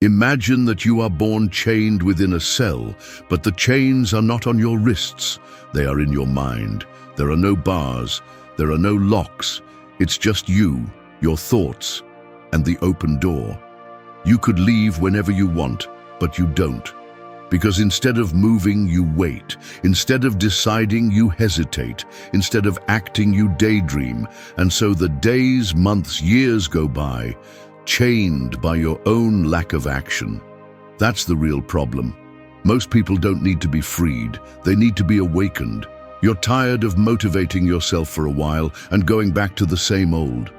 Imagine that you are born chained within a cell, but the chains are not on your wrists. They are in your mind. There are no bars. There are no locks. It's just you, your thoughts, and the open door. You could leave whenever you want, but you don't. Because instead of moving, you wait. Instead of deciding, you hesitate. Instead of acting, you daydream. And so the days, months, years go by, chained by your own lack of action. That's the real problem. Most people don't need to be freed. They need to be awakened. You're tired of motivating yourself for a while and going back to the same old.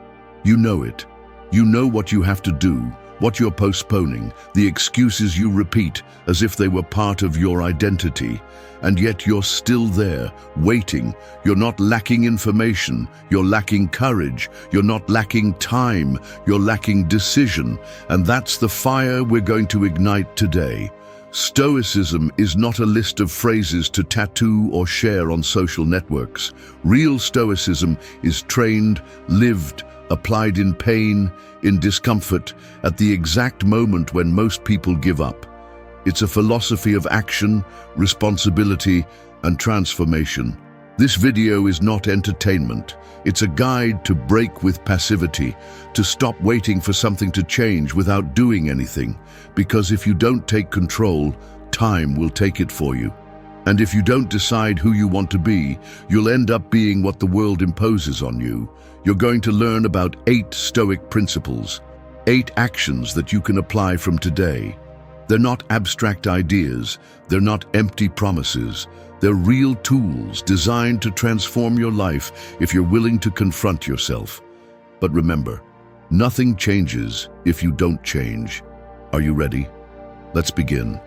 You know it. You know what you have to do, what you're postponing, the excuses you repeat as if they were part of your identity. And yet you're still there, waiting. You're not lacking information. You're lacking courage. You're not lacking time. You're lacking decision. And that's the fire we're going to ignite today. Stoicism is not a list of phrases to tattoo or share on social networks. Real Stoicism is trained, lived, applied in pain, in discomfort, at the exact moment when most people give up. It's a philosophy of action, responsibility, and transformation. This video is not entertainment. It's a guide to break with passivity, to stop waiting for something to change without doing anything. Because if you don't take control, time will take it for you. And if you don't decide who you want to be, you'll end up being what the world imposes on you. You're going to learn about 8 Stoic principles, 8 actions that you can apply from today. They're not abstract ideas, they're not empty promises. They're real tools designed to transform your life if you're willing to confront yourself. But remember, nothing changes if you don't change. Are you ready? Let's begin.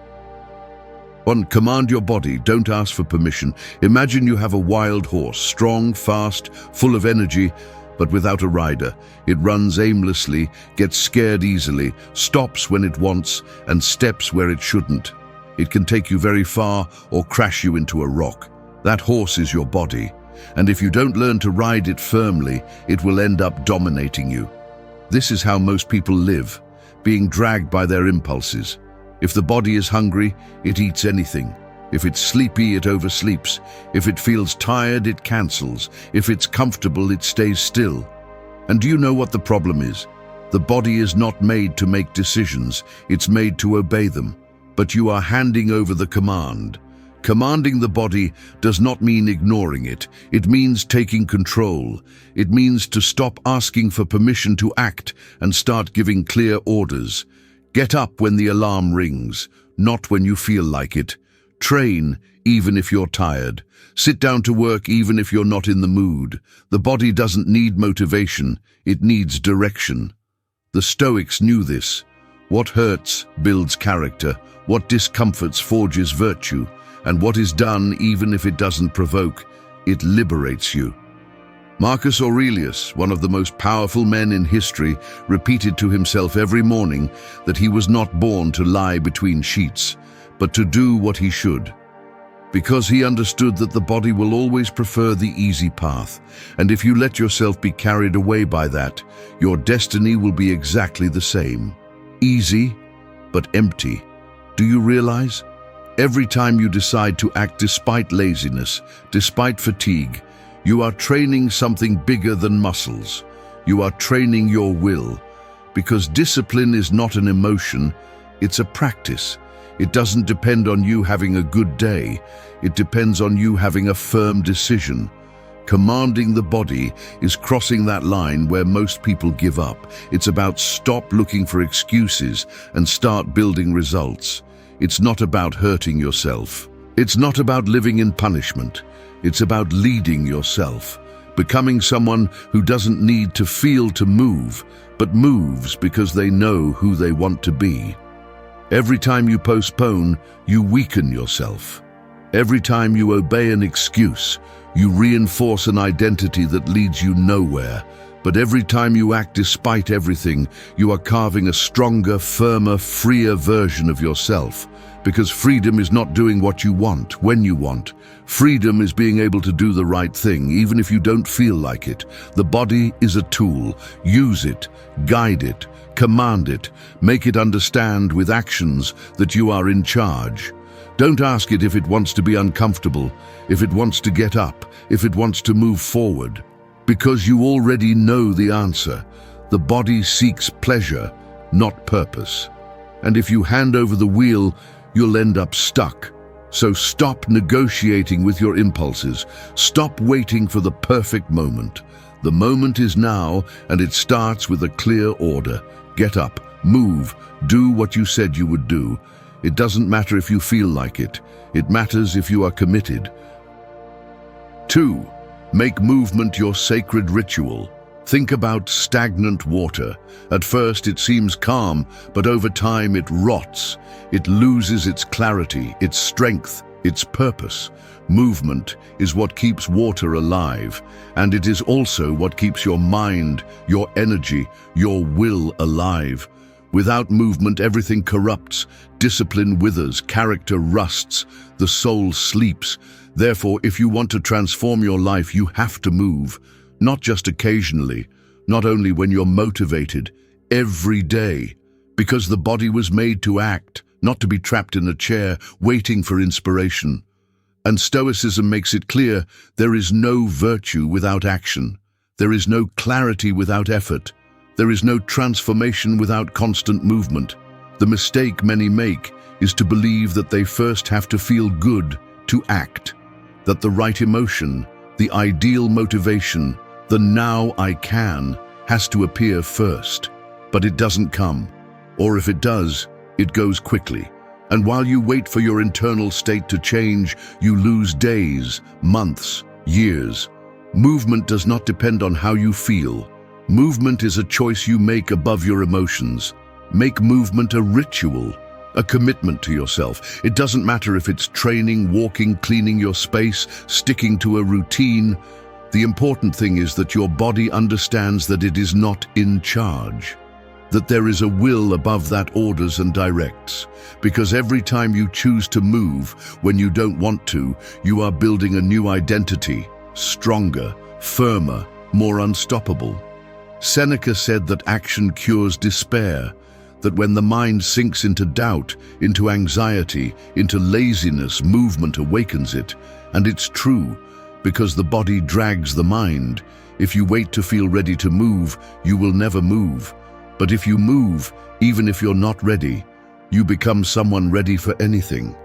1. Command your body. Don't ask for permission. Imagine you have a wild horse, strong, fast, full of energy, but without a rider. It runs aimlessly, gets scared easily, stops when it wants, and steps where it shouldn't. It can take you very far or crash you into a rock. That horse is your body, and if you don't learn to ride it firmly, it will end up dominating you. This is how most people live, being dragged by their impulses. If the body is hungry, it eats anything. If it's sleepy, it oversleeps. If it feels tired, it cancels. If it's comfortable, it stays still. And do you know what the problem is? The body is not made to make decisions, it's made to obey them. But you are handing over the command. Commanding the body does not mean ignoring it. It means taking control. It means to stop asking for permission to act and start giving clear orders. Get up when the alarm rings, not when you feel like it. Train, even if you're tired. Sit down to work even if you're not in the mood. The body doesn't need motivation, it needs direction. The Stoics knew this. What hurts builds character, what discomforts forges virtue, and what is done, even if it doesn't provoke, it liberates you. Marcus Aurelius, one of the most powerful men in history, repeated to himself every morning that he was not born to lie between sheets, but to do what he should. Because he understood that the body will always prefer the easy path, and if you let yourself be carried away by that, your destiny will be exactly the same. Easy, but empty. Do you realize? Every time you decide to act despite laziness, despite fatigue, you are training something bigger than muscles. You are training your will. Because discipline is not an emotion, it's a practice. It doesn't depend on you having a good day. It depends on you having a firm decision. Commanding the body is crossing that line where most people give up. It's about stop looking for excuses and start building results. It's not about hurting yourself. It's not about living in punishment. It's about leading yourself, becoming someone who doesn't need to feel to move, but moves because they know who they want to be. Every time you postpone, you weaken yourself. Every time you obey an excuse, you reinforce an identity that leads you nowhere. But every time you act despite everything, you are carving a stronger, firmer, freer version of yourself. Because freedom is not doing what you want, when you want. Freedom is being able to do the right thing, even if you don't feel like it. The body is a tool. Use it, guide it, command it, make it understand with actions that you are in charge. Don't ask it if it wants to be uncomfortable, if it wants to get up, if it wants to move forward. Because you already know the answer. The body seeks pleasure, not purpose. And if you hand over the wheel, you'll end up stuck. So stop negotiating with your impulses. Stop waiting for the perfect moment. The moment is now, and it starts with a clear order. Get up, move, do what you said you would do. It doesn't matter if you feel like it. It matters if you are committed. 2. Make movement your sacred ritual. Think about stagnant water. At first it seems calm, but over time it rots. It loses its clarity, its strength, its purpose. Movement is what keeps water alive, and it is also what keeps your mind, your energy, your will alive. Without movement, everything corrupts, discipline withers, character rusts, the soul sleeps. Therefore, if you want to transform your life, you have to move. Not just occasionally, not only when you're motivated, every day. Because the body was made to act, not to be trapped in a chair, waiting for inspiration. And Stoicism makes it clear, there is no virtue without action. There is no clarity without effort. There is no transformation without constant movement. The mistake many make is to believe that they first have to feel good to act, that the right emotion, the ideal motivation, the now I can, has to appear first. But it doesn't come. Or if it does, it goes quickly. And while you wait for your internal state to change, you lose days, months, years. Movement does not depend on how you feel. Movement is a choice you make above your emotions. Make movement a ritual, a commitment to yourself. It doesn't matter if it's training, walking, cleaning your space, sticking to a routine. The important thing is that your body understands that it is not in charge, that there is a will above that orders and directs. Because every time you choose to move when you don't want to, you are building a new identity, stronger, firmer, more unstoppable. Seneca said that action cures despair, that when the mind sinks into doubt, into anxiety, into laziness, movement awakens it. And it's true, because the body drags the mind. If you wait to feel ready to move, you will never move. But if you move, even if you're not ready, you become someone ready for anything.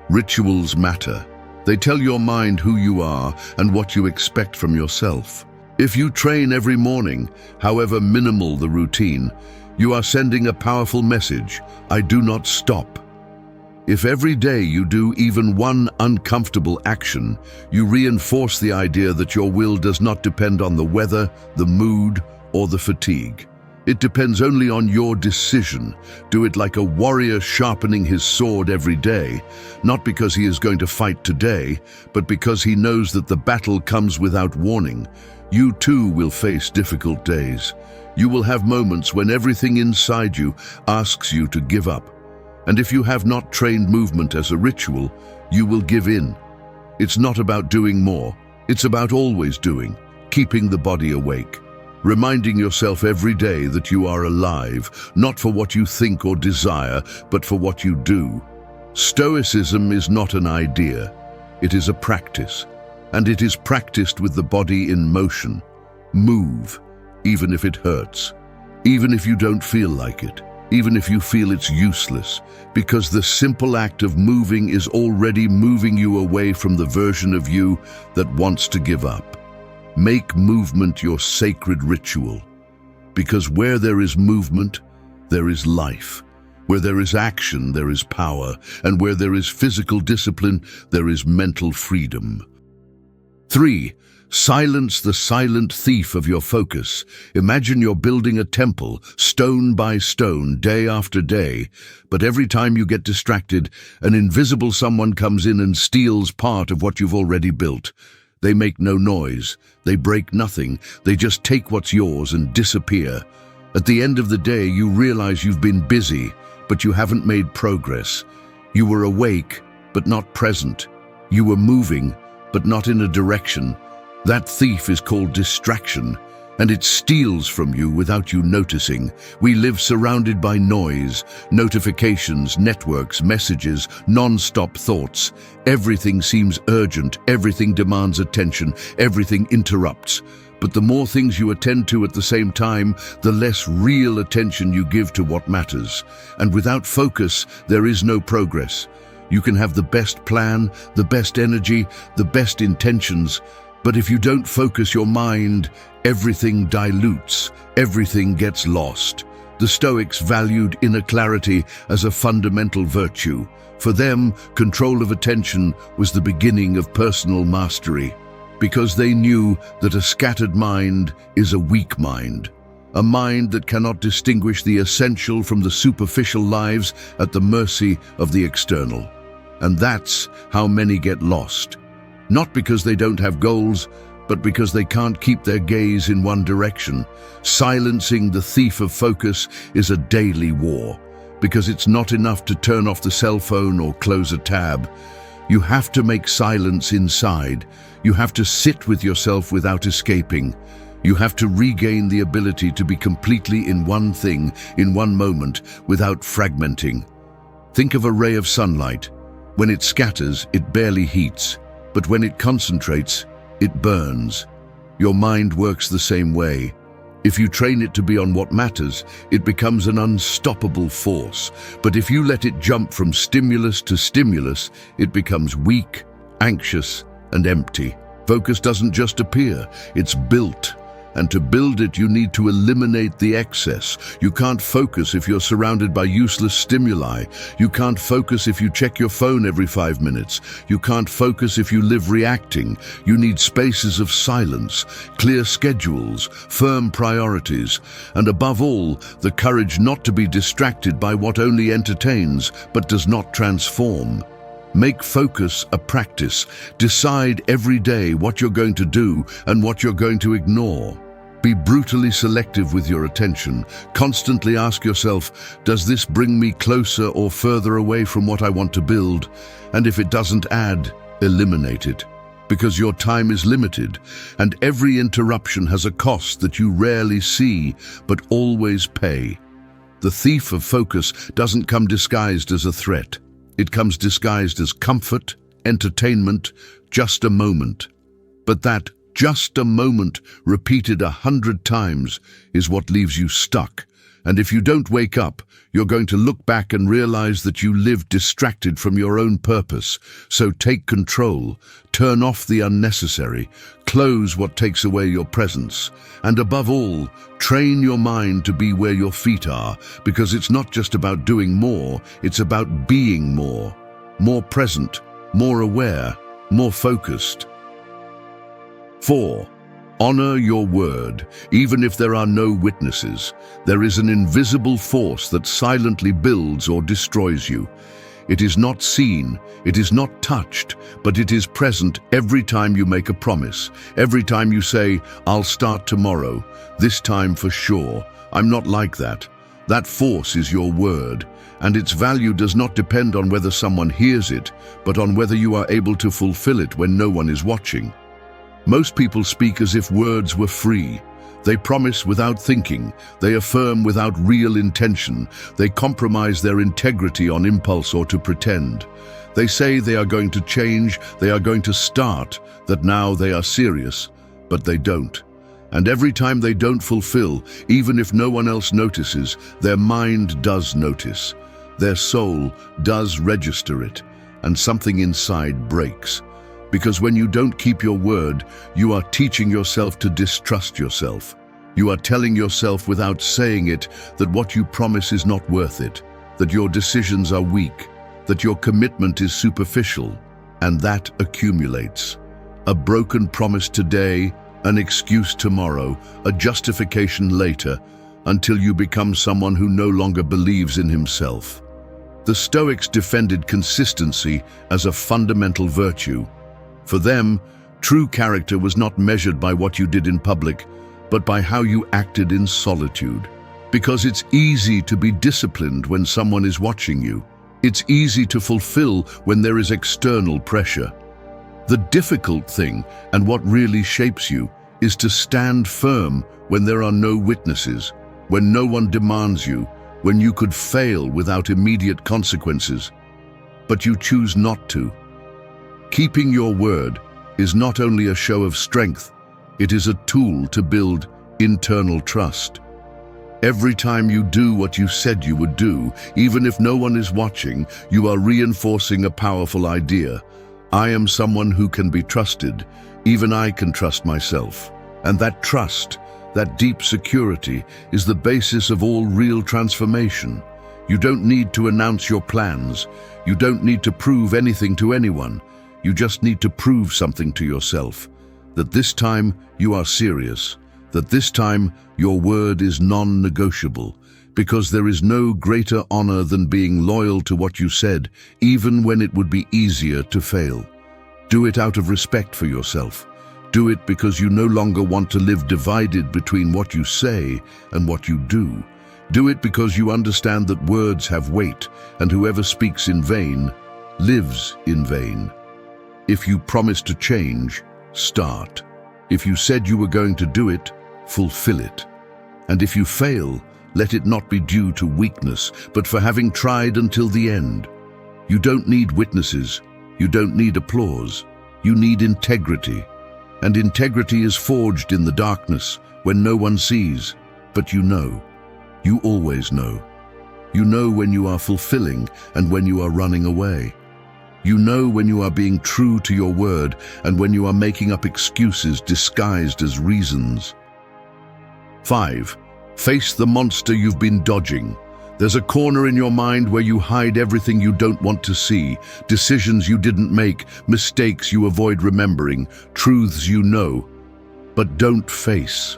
Rituals matter. They tell your mind who you are and what you expect from yourself. If you train every morning, however minimal the routine, you are sending a powerful message: I do not stop. If every day you do even one uncomfortable action, you reinforce the idea that your will does not depend on the weather, the mood, or the fatigue. It depends only on your decision. Do it like a warrior sharpening his sword every day, not because he is going to fight today, but because he knows that the battle comes without warning. You too will face difficult days. You will have moments when everything inside you asks you to give up. And if you have not trained movement as a ritual, you will give in. It's not about doing more. It's about always doing, keeping the body awake. Reminding yourself every day that you are alive, not for what you think or desire, but for what you do. Stoicism is not an idea. It is a practice, and it is practiced with the body in motion. Move, even if it hurts, even if you don't feel like it, even if you feel it's useless, because the simple act of moving is already moving you away from the version of you that wants to give up. Make movement your sacred ritual, because where there is movement, there is life. Where there is action, there is power, and where there is physical discipline, there is mental freedom. 3. Silence the silent thief of your focus. Imagine you're building a temple, stone by stone, day after day, but every time you get distracted, an invisible someone comes in and steals part of what you've already built. They make no noise, they break nothing, they just take what's yours and disappear. At the end of the day, you realize you've been busy, but you haven't made progress. You were awake, but not present. You were moving, but not in a direction. That thief is called distraction, and it steals from you without you noticing. We live surrounded by noise, notifications, networks, messages, non-stop thoughts. Everything seems urgent, everything demands attention, everything interrupts. But the more things you attend to at the same time, the less real attention you give to what matters. And without focus, there is no progress. You can have the best plan, the best energy, the best intentions, but if you don't focus your mind, everything dilutes, everything gets lost. The Stoics valued inner clarity as a fundamental virtue. For them, control of attention was the beginning of personal mastery, because they knew that a scattered mind is a weak mind, a mind that cannot distinguish the essential from the superficial, lives at the mercy of the external. And that's how many get lost. Not because they don't have goals, but because they can't keep their gaze in one direction. Silencing the thief of focus is a daily war, because it's not enough to turn off the cell phone or close a tab. You have to make silence inside. You have to sit with yourself without escaping. You have to regain the ability to be completely in one thing, in one moment, without fragmenting. Think of a ray of sunlight. When it scatters, it barely heats. But when it concentrates, it burns. Your mind works the same way. If you train it to be on what matters, it becomes an unstoppable force. But if you let it jump from stimulus to stimulus, it becomes weak, anxious, and empty. Focus doesn't just appear, it's built. And to build it, you need to eliminate the excess. You can't focus if you're surrounded by useless stimuli. You can't focus if you check your phone every 5 minutes. You can't focus if you live reacting. You need spaces of silence, clear schedules, firm priorities, and above all, the courage not to be distracted by what only entertains but does not transform. Make focus a practice. Decide every day what you're going to do and what you're going to ignore. Be brutally selective with your attention. Constantly ask yourself, does this bring me closer or further away from what I want to build? And if it doesn't add, eliminate it. Because your time is limited, and every interruption has a cost that you rarely see, but always pay. The thief of focus doesn't come disguised as a threat. It comes disguised as comfort, entertainment, just a moment. But that just a moment repeated 100 times is what leaves you stuck. And if you don't wake up, you're going to look back and realize that you lived distracted from your own purpose. So take control, turn off the unnecessary, close what takes away your presence. And above all, train your mind to be where your feet are, because it's not just about doing more, it's about being more. More present, more aware, more focused. 4. Honor your word, even if there are no witnesses. There is an invisible force that silently builds or destroys you. It is not seen, it is not touched, but it is present every time you make a promise. Every time you say, I'll start tomorrow, this time for sure. I'm not like that. That force is your word, and its value does not depend on whether someone hears it, but on whether you are able to fulfill it when no one is watching. Most people speak as if words were free. They promise without thinking. They affirm without real intention. They compromise their integrity on impulse or to pretend. They say they are going to change, they are going to start, that now they are serious, but they don't. And every time they don't fulfill, even if no one else notices, their mind does notice. Their soul does register it, and something inside breaks. Because when you don't keep your word, you are teaching yourself to distrust yourself. You are telling yourself without saying it that what you promise is not worth it, that your decisions are weak, that your commitment is superficial, and that accumulates. A broken promise today, an excuse tomorrow, a justification later, until you become someone who no longer believes in himself. The Stoics defended consistency as a fundamental virtue. For them, True character was not measured by what you did in public, but by how you acted in solitude. Because it's easy to be disciplined when someone is watching you. It's easy to fulfill when there is external pressure. The difficult thing, and what really shapes you, is to stand firm when there are no witnesses, when no one demands you, when you could fail without immediate consequences. But you choose not to. Keeping your word is not only a show of strength, it is a tool to build internal trust. Every time you do what you said you would do, even if no one is watching, you are reinforcing a powerful idea. I am someone who can be trusted. Even I can trust myself. And that trust, that deep security, is the basis of all real transformation. You don't need to announce your plans. You don't need to prove anything to anyone. You just need to prove something to yourself. That this time you are serious. That this time your word is non-negotiable. Because there is no greater honor than being loyal to what you said, even when it would be easier to fail. Do it out of respect for yourself. Do it because you no longer want to live divided between what you say and what you do. Do it because you understand that words have weight, and whoever speaks in vain lives in vain. If you promise to change, start. If you said you were going to do it, fulfill it. And if you fail, let it not be due to weakness, but for having tried until the end. You don't need witnesses. You don't need applause. You need integrity. And integrity is forged in the darkness when no one sees. But you know. You always know. You know when you are fulfilling and when you are running away. You know when you are being true to your word and when you are making up excuses disguised as reasons. 5. Face the monster you've been dodging. There's a corner in your mind where you hide everything you don't want to see, decisions you didn't make, mistakes you avoid remembering, truths you know, but don't face.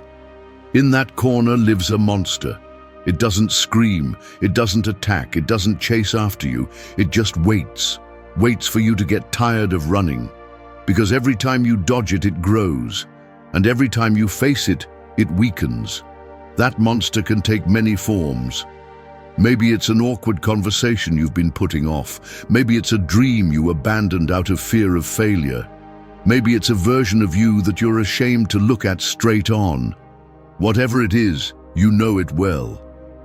In that corner lives a monster. It doesn't scream, it doesn't attack, it doesn't chase after you, it just waits for you to get tired of running. Because every time you dodge it, it grows, and every time you face it, it weakens. That monster can take many forms. Maybe it's an awkward conversation you've been putting off. Maybe it's a dream you abandoned out of fear of failure. Maybe it's a version of you that you're ashamed to look at straight on. Whatever it is, you know it well.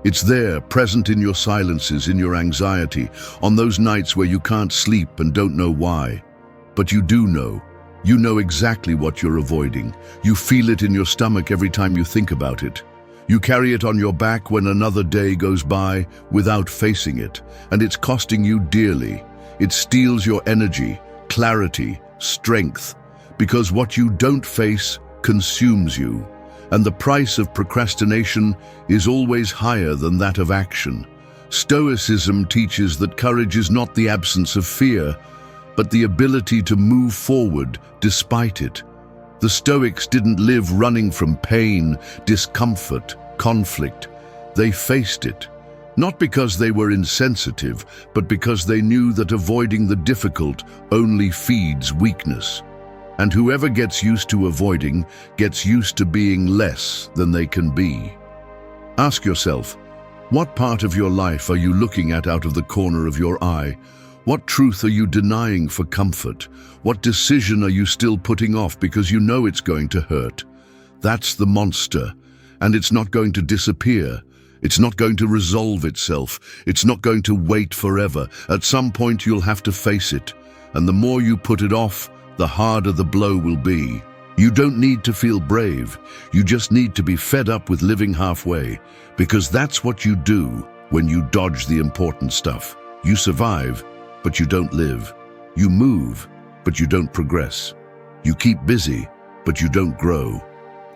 It's there, present in your silences, in your anxiety, on those nights where you can't sleep and don't know why. But you do know. You know exactly what you're avoiding. You feel it in your stomach every time you think about it. You carry it on your back when another day goes by without facing it, and it's costing you dearly. It steals your energy, clarity, strength, because what you don't face consumes you. And the price of procrastination is always higher than that of action. Stoicism teaches that courage is not the absence of fear, but the ability to move forward despite it. The Stoics didn't live running from pain, discomfort, conflict. They faced it, not because they were insensitive, but because they knew that avoiding the difficult only feeds weakness. And whoever gets used to avoiding gets used to being less than they can be. Ask yourself, what part of your life are you looking at out of the corner of your eye? What truth are you denying for comfort? What decision are you still putting off because you know it's going to hurt? That's the monster, and it's not going to disappear. It's not going to resolve itself. It's not going to wait forever. At some point you'll have to face it, and the more you put it off, the harder the blow will be. You don't need to feel brave. You just need to be fed up with living halfway, because that's what you do when you dodge the important stuff. You survive, but you don't live. You move, but you don't progress. You keep busy, but you don't grow.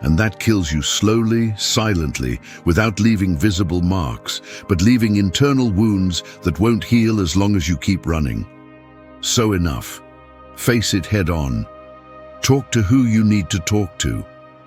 And that kills you slowly, silently, without leaving visible marks, but leaving internal wounds that won't heal as long as you keep running. So enough. Face it head on. Talk to who you need to talk to.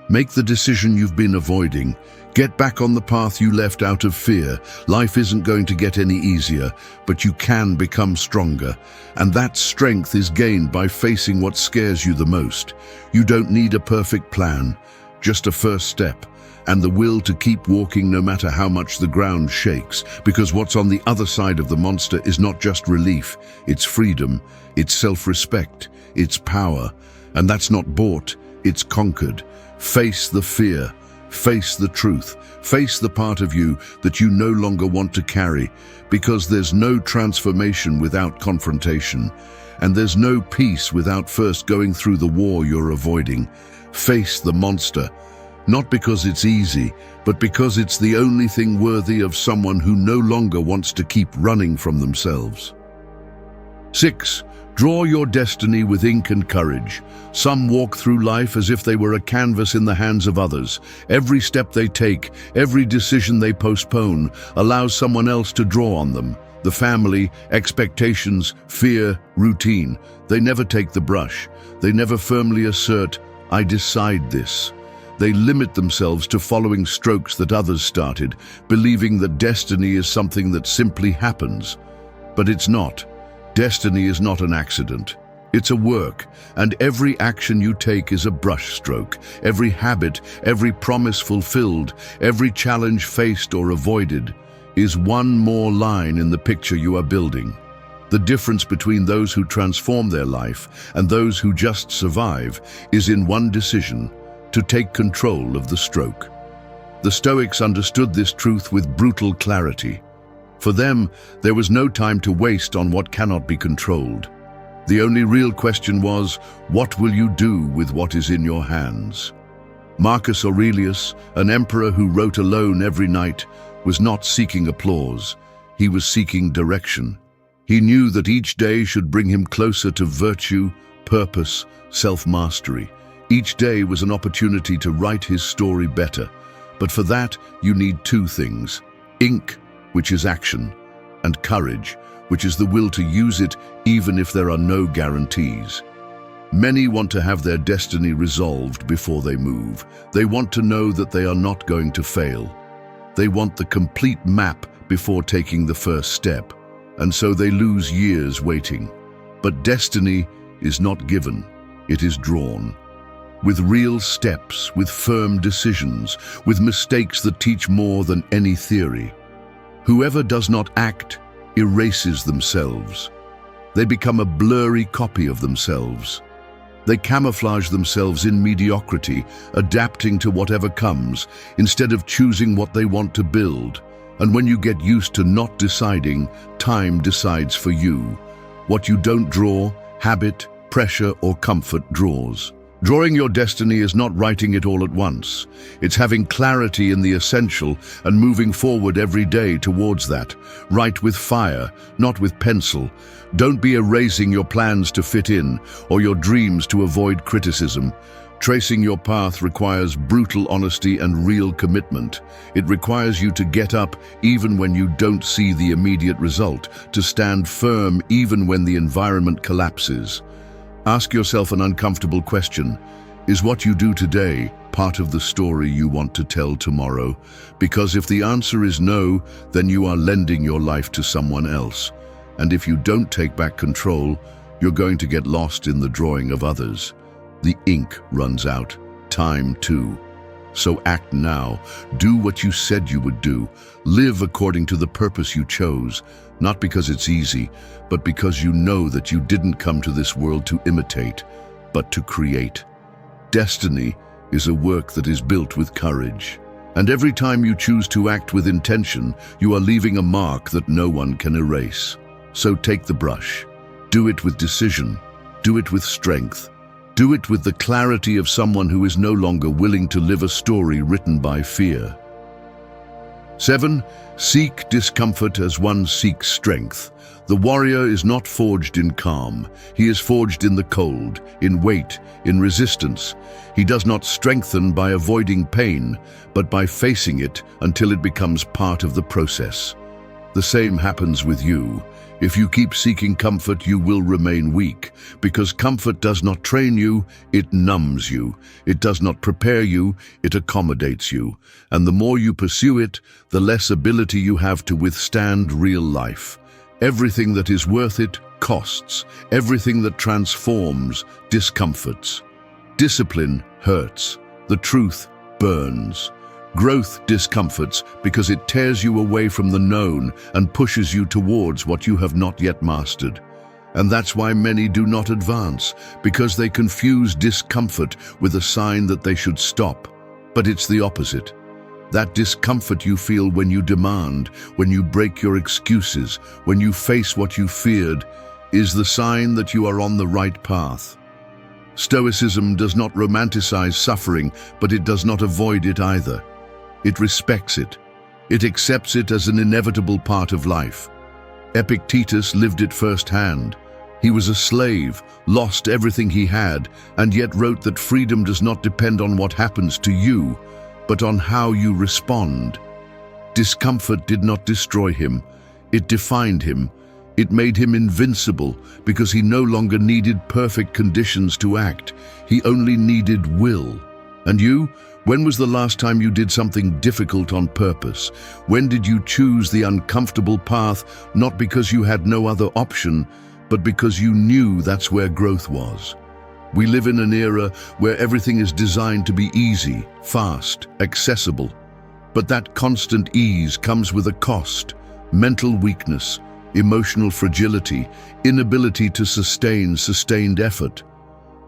Make the decision you've been avoiding. Get back on the path you left out of fear. Life isn't going to get any easier, but you can become stronger. And that strength is gained by facing what scares you the most. You don't need a perfect plan, just a first step, and the will to keep walking no matter how much the ground shakes, because what's on the other side of the monster is not just relief, it's freedom, it's self-respect, it's power, and that's not bought, it's conquered. Face the fear, face the truth, face the part of you that you no longer want to carry, because there's no transformation without confrontation, and there's no peace without first going through the war you're avoiding. Face the monster, not because it's easy, but because it's the only thing worthy of someone who no longer wants to keep running from themselves. 6. Draw your destiny with ink and courage. Some walk through life as if they were a canvas in the hands of others. Every step they take, every decision they postpone, allows someone else to draw on them. The family, expectations, fear, routine. They never take the brush. They never firmly assert, "I decide this." They limit themselves to following strokes that others started, believing that destiny is something that simply happens. But it's not. Destiny is not an accident. It's a work, and every action you take is a brushstroke. Every habit, every promise fulfilled, every challenge faced or avoided is one more line in the picture you are building. The difference between those who transform their life and those who just survive is in one decision: to take control of the stroke. The Stoics understood this truth with brutal clarity. For them, there was no time to waste on what cannot be controlled. The only real question was, what will you do with what is in your hands? Marcus Aurelius, an emperor who wrote alone every night, was not seeking applause. He was seeking direction. He knew that each day should bring him closer to virtue, purpose, self-mastery. Each day was an opportunity to write his story better. But for that, you need two things: ink, which is action, and courage, which is the will to use it even if there are no guarantees. Many want to have their destiny resolved before they move. They want to know that they are not going to fail. They want the complete map before taking the first step, and so they lose years waiting. But destiny is not given, it is drawn. With real steps, with firm decisions, with mistakes that teach more than any theory. Whoever does not act erases themselves. They become a blurry copy of themselves. They camouflage themselves in mediocrity, adapting to whatever comes, instead of choosing what they want to build. And when you get used to not deciding, time decides for you. What you don't draw, habit, pressure, or comfort draws. Drawing your destiny is not writing it all at once. It's having clarity in the essential and moving forward every day towards that. Write with fire, not with pencil. Don't be erasing your plans to fit in or your dreams to avoid criticism. Tracing your path requires brutal honesty and real commitment. It requires you to get up even when you don't see the immediate result, to stand firm even when the environment collapses. Ask yourself an uncomfortable question. Is what you do today part of the story you want to tell tomorrow? Because if the answer is no, then you are lending your life to someone else. And if you don't take back control, you're going to get lost in the drawing of others. The ink runs out, time too. So act now. Do what you said you would do. Live according to the purpose you chose, not because it's easy, but because you know that you didn't come to this world to imitate, but to create. Destiny is a work that is built with courage. And every time you choose to act with intention, you are leaving a mark that no one can erase. So take the brush. Do it with decision. Do it with strength. Do it with the clarity of someone who is no longer willing to live a story written by fear. 7. Seek discomfort as one seeks strength. The warrior is not forged in calm. He is forged in the cold, in weight, in resistance. He does not strengthen by avoiding pain, but by facing it until it becomes part of the process. The same happens with you. If you keep seeking comfort, you will remain weak, because comfort does not train you, it numbs you. It does not prepare you, it accommodates you. And the more you pursue it, the less ability you have to withstand real life. Everything that is worth it costs. Everything that transforms discomforts. Discipline hurts. The truth burns. Growth discomforts because it tears you away from the known and pushes you towards what you have not yet mastered. And that's why many do not advance, because they confuse discomfort with a sign that they should stop. But it's the opposite. That discomfort you feel when you demand, when you break your excuses, when you face what you feared, is the sign that you are on the right path. Stoicism does not romanticize suffering, but it does not avoid it either. It respects it. It accepts it as an inevitable part of life. Epictetus lived it firsthand. He was a slave, lost everything he had, and yet wrote that freedom does not depend on what happens to you, but on how you respond. Discomfort did not destroy him. It defined him. It made him invincible because he no longer needed perfect conditions to act. He only needed will. And you? When was the last time you did something difficult on purpose? When did you choose the uncomfortable path, not because you had no other option, but because you knew that's where growth was? We live in an era where everything is designed to be easy, fast, accessible. But that constant ease comes with a cost: mental weakness, emotional fragility, inability to sustain sustained effort.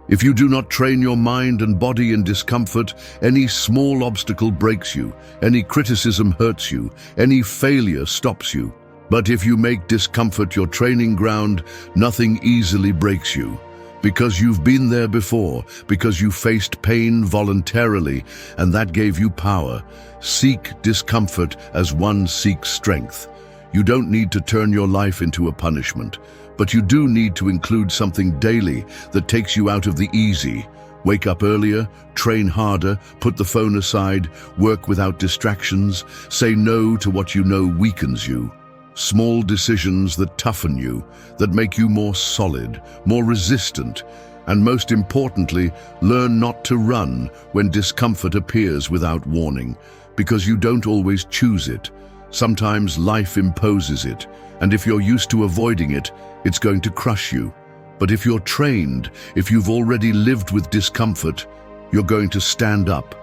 If you do not train your mind and body in discomfort, any small obstacle breaks you, any criticism hurts you, any failure stops you. But if you make discomfort your training ground, nothing easily breaks you. Because you've been there before, because you faced pain voluntarily, and that gave you power. Seek discomfort as one seeks strength. You don't need to turn your life into a punishment, but you do need to include something daily that takes you out of the easy. Wake up earlier, train harder, put the phone aside, work without distractions, say no to what you know weakens you. Small decisions that toughen you, that make you more solid, more resistant, and most importantly, learn not to run when discomfort appears without warning, because you don't always choose it. Sometimes life imposes it, and if you're used to avoiding it, it's going to crush you. But if you're trained, if you've already lived with discomfort, you're going to stand up.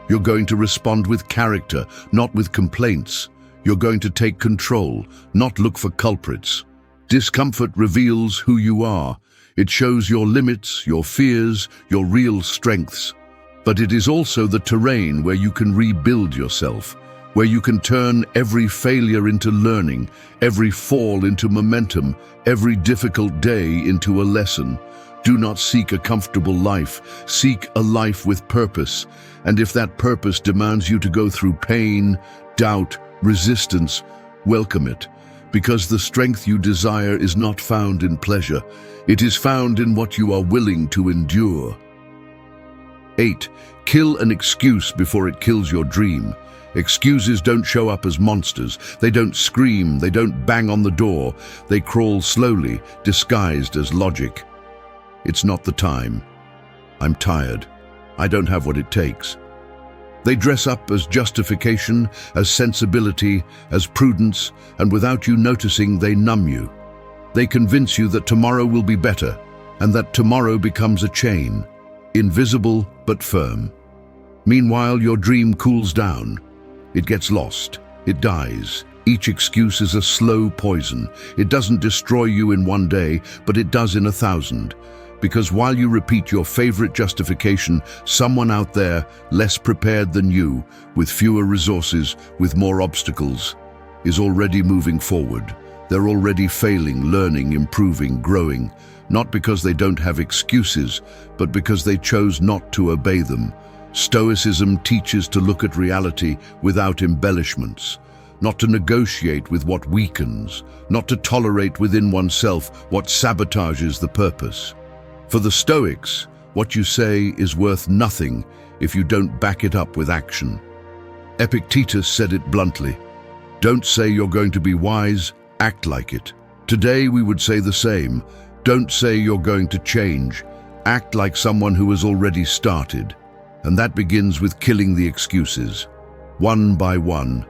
You're going to respond with character, not with complaints. You're going to take control, not look for culprits. Discomfort reveals who you are. It shows your limits, your fears, your real strengths. But it is also the terrain where you can rebuild yourself, where you can turn every failure into learning, every fall into momentum, every difficult day into a lesson. Do not seek a comfortable life. Seek a life with purpose. And if that purpose demands you to go through pain, doubt, resistance, welcome it. Because the strength you desire is not found in pleasure. It is found in what you are willing to endure. 8. Kill an excuse before it kills your dream. Excuses don't show up as monsters. They don't scream, they don't bang on the door. They crawl slowly, disguised as logic. It's not the time. I'm tired. I don't have what it takes. They dress up as justification, as sensibility, as prudence, and without you noticing, they numb you. They convince you that tomorrow will be better, and that tomorrow becomes a chain, invisible but firm. Meanwhile, your dream cools down. It gets lost. It dies. Each excuse is a slow poison. It doesn't destroy you in one day, but it does in 1,000. Because while you repeat your favorite justification, someone out there, less prepared than you, with fewer resources, with more obstacles, is already moving forward. They're already failing, learning, improving, growing, not because they don't have excuses, but because they chose not to obey them. Stoicism teaches to look at reality without embellishments, not to negotiate with what weakens, not to tolerate within oneself what sabotages the purpose. For the Stoics, what you say is worth nothing if you don't back it up with action. Epictetus said it bluntly: Don't say you're going to be wise, act like it. Today we would say the same. Don't say you're going to change. Act like someone who has already started. And that begins with killing the excuses, one by one.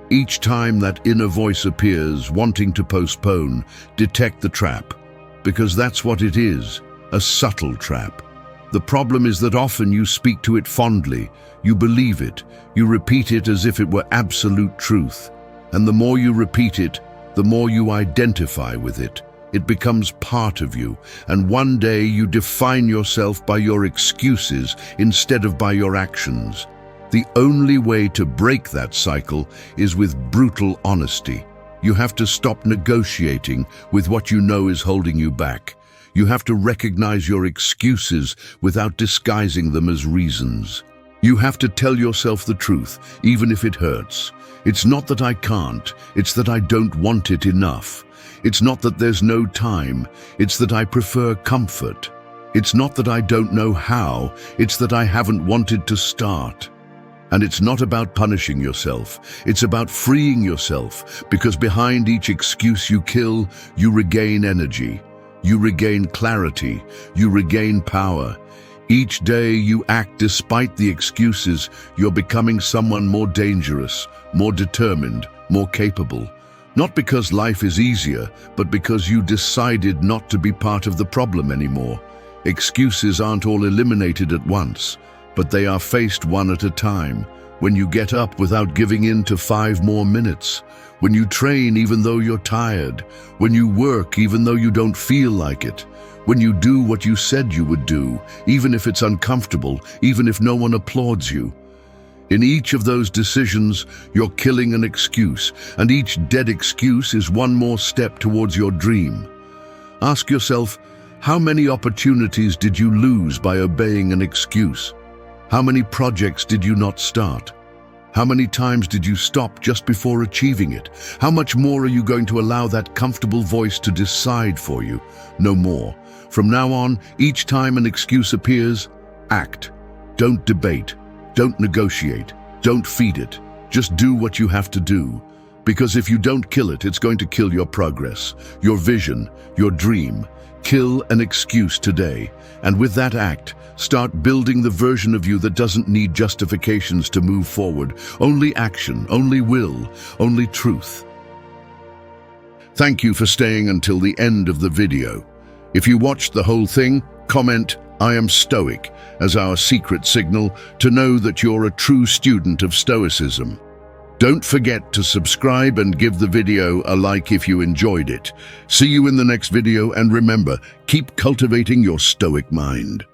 Each time that inner voice appears, wanting to postpone, detect the trap. Because that's what it is, a subtle trap. The problem is that often you speak to it fondly, you believe it, you repeat it as if it were absolute truth. And the more you repeat it, the more you identify with it. It becomes part of you, and one day you define yourself by your excuses instead of by your actions. The only way to break that cycle is with brutal honesty. You have to stop negotiating with what you know is holding you back. You have to recognize your excuses without disguising them as reasons. You have to tell yourself the truth, even if it hurts. It's not that I can't, it's that I don't want it enough. It's not that there's no time, it's that I prefer comfort. It's not that I don't know how, it's that I haven't wanted to start. And it's not about punishing yourself, it's about freeing yourself, because behind each excuse you kill, you regain energy, you regain clarity, you regain power. Each day you act despite the excuses, you're becoming someone more dangerous, more determined, more capable. Not because life is easier, but because you decided not to be part of the problem anymore. Excuses aren't all eliminated at once, but they are faced one at a time. When you get up without giving in to 5 more minutes, when you train even though you're tired, when you work even though you don't feel like it, when you do what you said you would do, even if it's uncomfortable, even if no one applauds you. In each of those decisions, you're killing an excuse, and each dead excuse is one more step towards your dream. Ask yourself, how many opportunities did you lose by obeying an excuse? How many projects did you not start? How many times did you stop just before achieving it? How much more are you going to allow that comfortable voice to decide for you? No more. From now on, each time an excuse appears, act. Don't debate. Don't negotiate. Don't feed it. Just do what you have to do. Because if you don't kill it, it's going to kill your progress, your vision, your dream. Kill an excuse today. And with that act, start building the version of you that doesn't need justifications to move forward. Only action, only will, only truth. Thank you for staying until the end of the video. If you watched the whole thing, comment, "I am Stoic," as our secret signal to know that you're a true student of Stoicism. Don't forget to subscribe and give the video a like if you enjoyed it. See you in the next video, and remember, keep cultivating your Stoic mind.